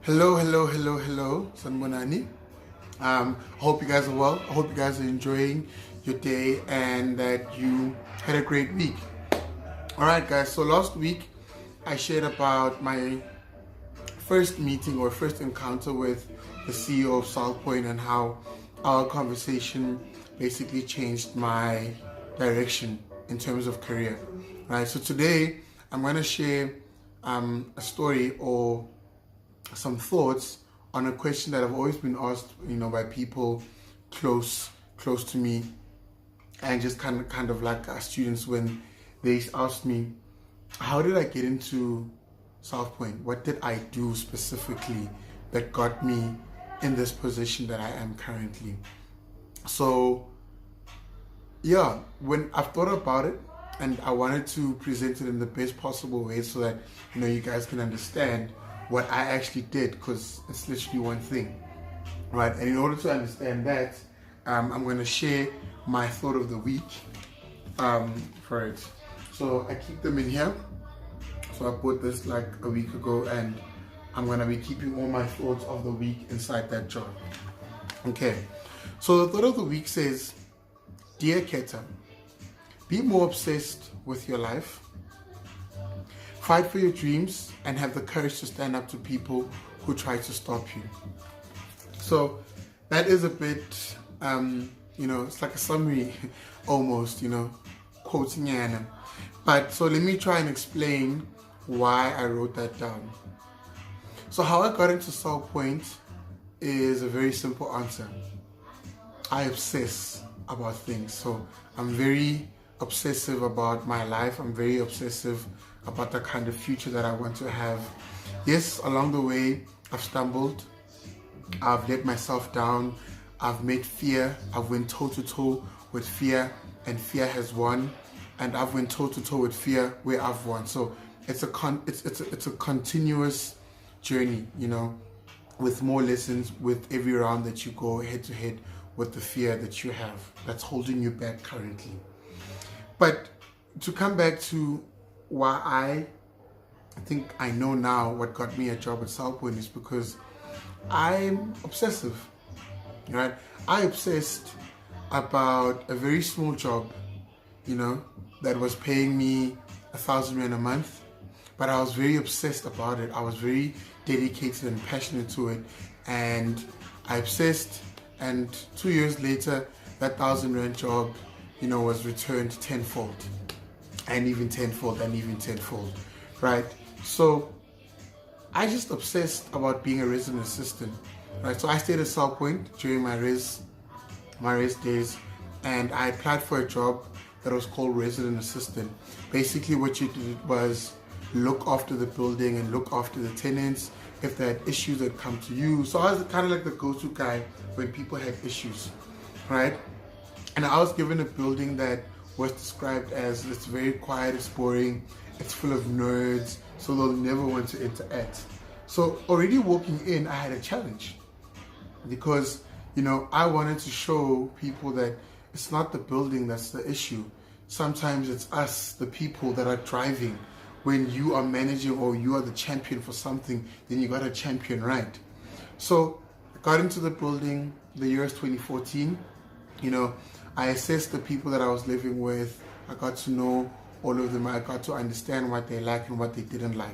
Hello, Sanmonani. Hope you guys are well. I hope you guys are enjoying your day and that you had a great week. All right, guys. So last week I shared about my first meeting or first encounter with the CEO of Southpoint and how our conversation basically changed my direction in terms of career. All right. So today I'm going to share a story or some thoughts on a question that I've always been asked, by people close to me, and just kind of like students when they asked me, how did I get into Southpoint? What did I do specifically that got me in this position that I am currently? So, yeah, when I've thought about it, and I wanted to present it in the best possible way so that you guys can understand what I actually did, because it's literally one thing, right? And in order to understand that, I'm going to share my thought of the week for it. So I keep them in here. So I bought this like a week ago, and I'm going to be keeping all my thoughts of the week inside that jar. Okay, so the thought of the week says, Dear Keta, be more obsessed with your life. Fight for your dreams and have the courage to stand up to people who try to stop you. So that is a bit, it's like a summary almost, quoting Anna. But so let me try and explain why I wrote that down. So how I got into Southpoint is a very simple answer. I obsess about things. So I'm very obsessive about my life. I'm very obsessive about the kind of future that I want to have. Yes, along the way, I've stumbled. I've let myself down. I've met fear. I've went toe-to-toe with fear, and fear has won. And I've went toe-to-toe with fear where I've won. So it's a continuous journey, with more lessons with every round that you go head-to-head with the fear that you have that's holding you back currently. But to come back to why I think I know now what got me a job at Southpoint is because I'm obsessive, right? I obsessed about a very small job, that was paying me 1,000 Rand a month, but I was very obsessed about it. I was very dedicated and passionate to it, and I obsessed, and 2 years later, that 1,000 Rand job, was returned tenfold. And even tenfold, right? So I just obsessed about being a resident assistant, right? So I stayed at Southpoint during my res days, and I applied for a job that was called resident assistant. Basically, what you did was look after the building and look after the tenants if they had issues that come to you. So I was kind of like the go-to guy when people had issues, right? And I was given a building that was described as it's very quiet, it's boring, it's full of nerds, so they'll never want to interact. So already walking in, I had a challenge because, I wanted to show people that it's not the building that's the issue. Sometimes it's us, the people that are driving. When you are managing or you are the champion for something, then you got a champion, right? So I got into the building, the year is 2014, I assessed the people that I was living with. I got to know all of them. I got to understand what they liked and what they didn't like,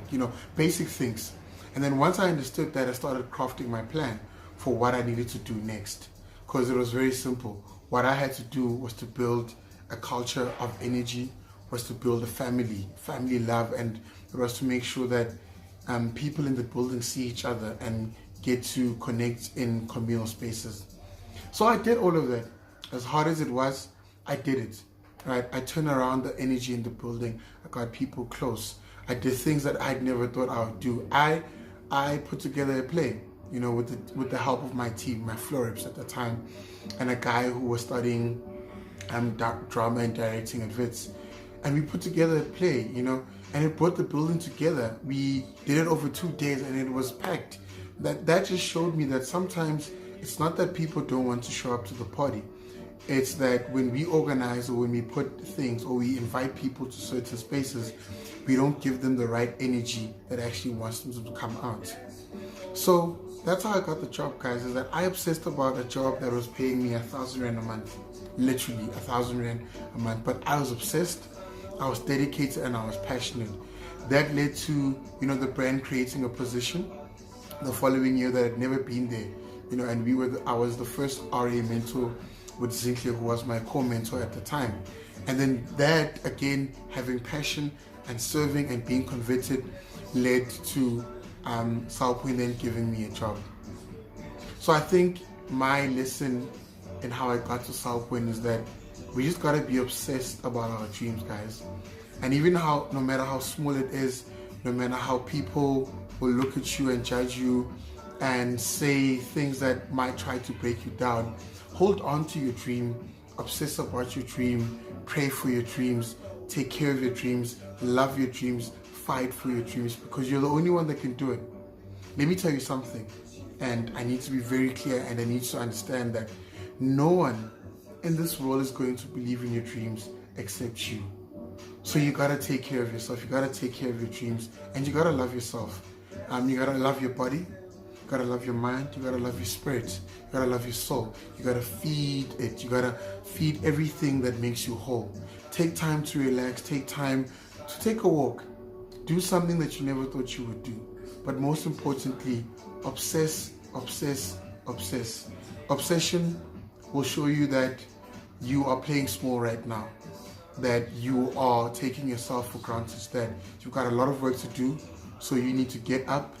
basic things. And then once I understood that, I started crafting my plan for what I needed to do next, because it was very simple. What I had to do was to build a culture of energy, was to build a family love, and it was to make sure that people in the building see each other and get to connect in communal spaces. So I did all of that. As hard as it was, I did it, right? I turned around the energy in the building. I got people close. I did things that I'd never thought I would do. I put together a play, with the help of my team, my Florips at the time, and a guy who was studying drama and directing at Wits. And we put together a play, and it brought the building together. We did it over 2 days, and it was packed. That just showed me that sometimes it's not that people don't want to show up to the party. It's that when we organize or when we put things or we invite people to certain spaces, we don't give them the right energy that actually wants them to come out. So that's how I got the job, guys, is that I obsessed about a job that was paying me 1,000 Rand a month. Literally 1,000 Rand a month. But I was obsessed, I was dedicated, and I was passionate. That led to, the brand creating a position the following year that had never been there. And I was the first RA mentor with Zinhle, who was my core mentor at the time. And then that, again, having passion and serving and being converted led to Southpoint then giving me a job. So I think my lesson in how I got to Southpoint is that we just gotta be obsessed about our dreams, guys. And even no matter how small it is, no matter how people will look at you and judge you and say things that might try to break you down, hold on to your dream, obsess about your dream, pray for your dreams, take care of your dreams, love your dreams, fight for your dreams, because you're the only one that can do it. Let me tell you something, and I need to be very clear, and I need to understand that no one in this world is going to believe in your dreams except you. So you gotta take care of yourself, you gotta take care of your dreams, and you gotta love yourself. You gotta love your body, you gotta love your mind, you gotta love your spirit, you gotta love your soul, you gotta feed it, you gotta feed everything that makes you whole. Take time to relax, take time to take a walk, do something that you never thought you would do. But most importantly, obsess, obsess, obsess. Obsession will show you that you are playing small right now, that you are taking yourself for granted, that you've got a lot of work to do. So you need to get up.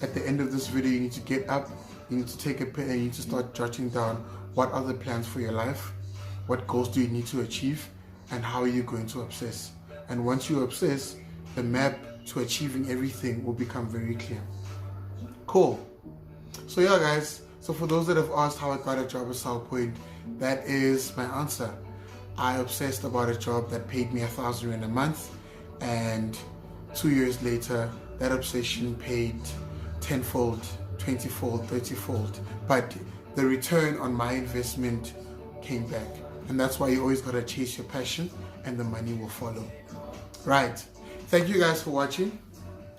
At the end of this video, you need to get up, you need to take a pen, and you need to start jotting down what are the plans for your life, what goals do you need to achieve, and how are you going to obsess. And once you obsess, the map to achieving everything will become very clear. Cool. So yeah, guys, so for those that have asked how I got a job at Southpoint, that is my answer. I obsessed about a job that paid me 1,000 Rand a month, and 2 years later, that obsession paid 10-fold, 20-fold, 30-fold. But the return on my investment came back. And that's why you always gotta chase your passion, and the money will follow. Right. Thank you guys for watching.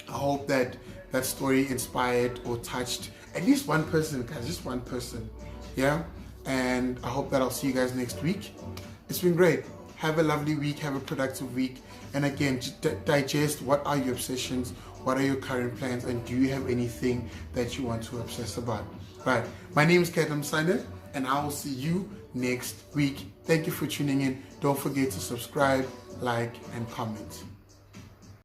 I hope that story inspired or touched at least one person, guys, just one person. Yeah. And I hope that I'll see you guys next week. It's been great. Have a lovely week, have a productive week. And again, digest what are your obsessions, what are your current plans, and do you have anything that you want to obsess about? Right. My name is Ketam Sander, and I will see you next week. Thank you for tuning in. Don't forget to subscribe, like, and comment.